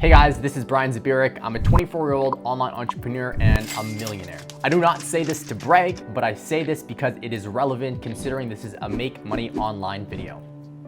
Hey guys, this is Brian Zabirik. I'm a 24-year-old online entrepreneur and a millionaire. I do not say this to brag, but I say this because it is relevant considering this is a make money online video.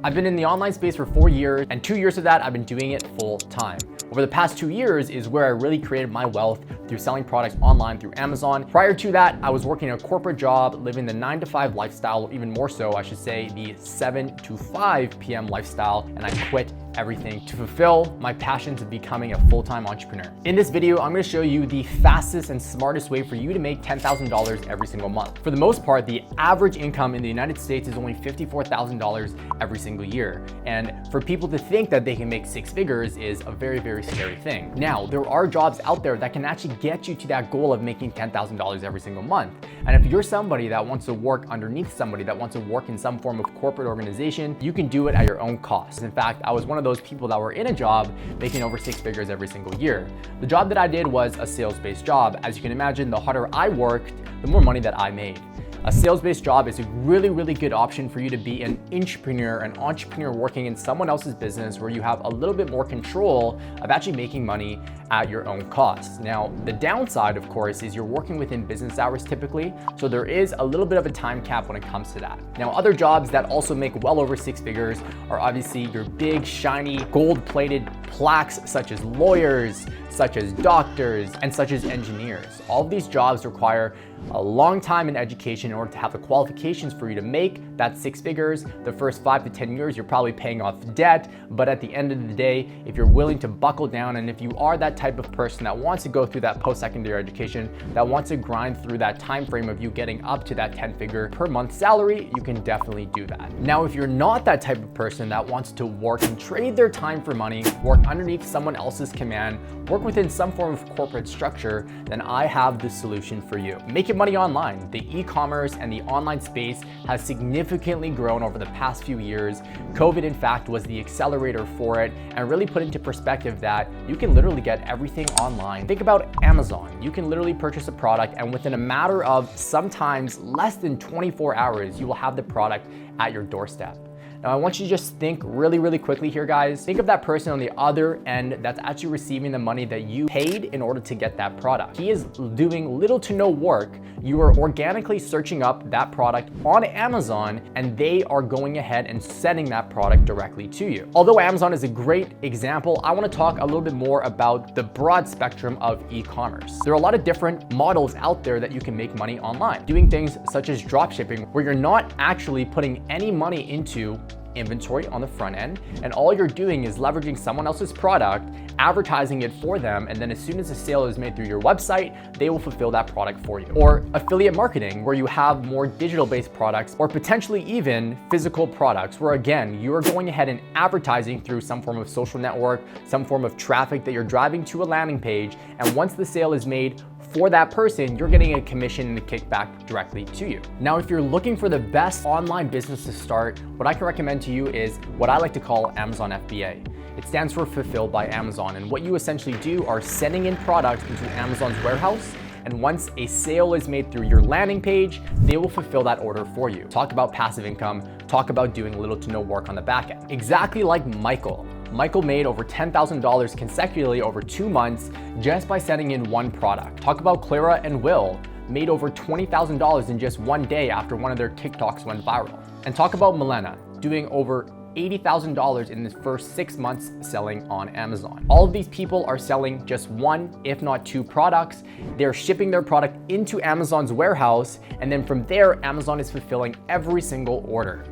I've been in the online space for 4 years, and 2 years of that I've been doing it full time. Over the past 2 years is where I really created my wealth through selling products online through Amazon. Prior to that, I was working a corporate job, living the 9 to 5 lifestyle, or even more so, I should say, the 7 to 5 p.m. lifestyle, and I quit everything to fulfill my passion to becoming a full-time entrepreneur. In this video, I'm gonna show you the fastest and smartest way for you to make $10,000 every single month. For the most part, the average income in the United States is only $54,000 every single year. And for people to think that they can make 6 figures is a very, very scary thing. Now, there are jobs out there that can actually get you to that goal of making $10,000 every single month. And if you're somebody that wants to work underneath somebody, that wants to work in some form of corporate organization, you can do it at your own cost. In fact, I was one of those people that were in a job making over 6 figures every single year. The job that I did was a sales-based job. As you can imagine, the harder I worked, the more money that I made. A sales-based job is a really, really good option for you to be an entrepreneur working in someone else's business where you have a little bit more control of actually making money at your own cost. Now, the downside, of course, is you're working within business hours typically, so there is a little bit of a time cap when it comes to that. Now, other jobs that also make well over 6 figures are obviously your big, shiny, gold-plated plaques such as lawyers, such as doctors, and such as engineers. All of these jobs require a long time in education in order to have the qualifications for you to make that 6 figures. The first 5 to 10 years, you're probably paying off debt, but at the end of the day, if you're willing to buckle down, and if you are that type of person that wants to go through that post-secondary education, that wants to grind through that time frame of you getting up to that 10-figure per month salary, you can definitely do that. Now, if you're not that type of person that wants to work and trade their time for money, work underneath someone else's command, work within some form of corporate structure, then I have the solution for you. Making money online. The e-commerce and the online space has significantly grown over the past few years. COVID, in fact, was the accelerator for it and really put into perspective that you can literally get everything online. Think about Amazon. You can literally purchase a product and within a matter of sometimes less than 24 hours, you will have the product at your doorstep. Now, I want you to just think really, really quickly here, guys. Think of that person on the other end that's actually receiving the money that you paid in order to get that product. He is doing little to no work. You are organically searching up that product on Amazon, and they are going ahead and sending that product directly to you. Although Amazon is a great example, I want to talk a little bit more about the broad spectrum of e-commerce. There are a lot of different models out there that you can make money online. Doing things such as drop shipping, where you're not actually putting any money into inventory on the front end, and all you're doing is leveraging someone else's product, advertising it for them, and then as soon as a sale is made through your website, they will fulfill that product for you. Or affiliate marketing, where you have more digital-based products or potentially even physical products, where again, you're going ahead and advertising through some form of social network, some form of traffic that you're driving to a landing page, and once the sale is made, for that person, you're getting a commission and a kickback directly to you. Now, if you're looking for the best online business to start, what I can recommend to you is what I like to call Amazon FBA. It stands for Fulfilled by Amazon. And what you essentially do are sending in products into Amazon's warehouse, and once a sale is made through your landing page, they will fulfill that order for you. Talk about passive income, talk about doing little to no work on the back end. Exactly like Michael. Michael made over $10,000 consecutively over 2 months just by sending in one product. Talk about Clara and Will, made over $20,000 in just 1 day after one of their TikToks went viral. And talk about Milena, doing over $80,000 in the first 6 months selling on Amazon. All of these people are selling just 1, if not 2 products. They're shipping their product into Amazon's warehouse, and then from there, Amazon is fulfilling every single order.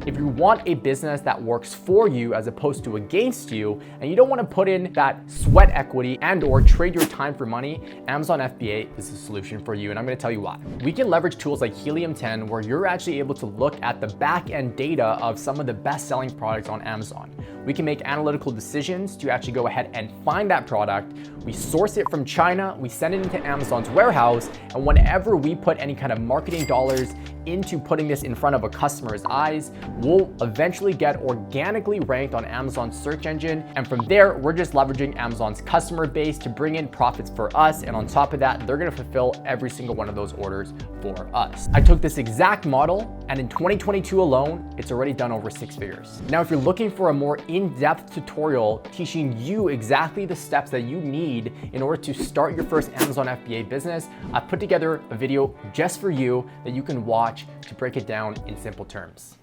If you want a business that works for you as opposed to against you, and you don't want to put in that sweat equity and or trade your time for money, Amazon FBA is the solution for you, and I'm going to tell you why. We can leverage tools like Helium 10, where you're actually able to look at the back-end data of some of the best-selling products on Amazon. We can make analytical decisions to actually go ahead and find that product. We source it from China, we send it into Amazon's warehouse, and whenever we put any kind of marketing dollars into putting this in front of a customer's eyes, we'll eventually get organically ranked on Amazon's search engine. And from there, we're just leveraging Amazon's customer base to bring in profits for us. And on top of that, they're gonna fulfill every single one of those orders for us. I took this exact model, and in 2022 alone, it's already done over 6 figures. Now, if you're looking for a more in-depth tutorial teaching you exactly the steps that you need in order to start your first Amazon FBA business, I've put together a video just for you that you can watch to break it down in simple terms.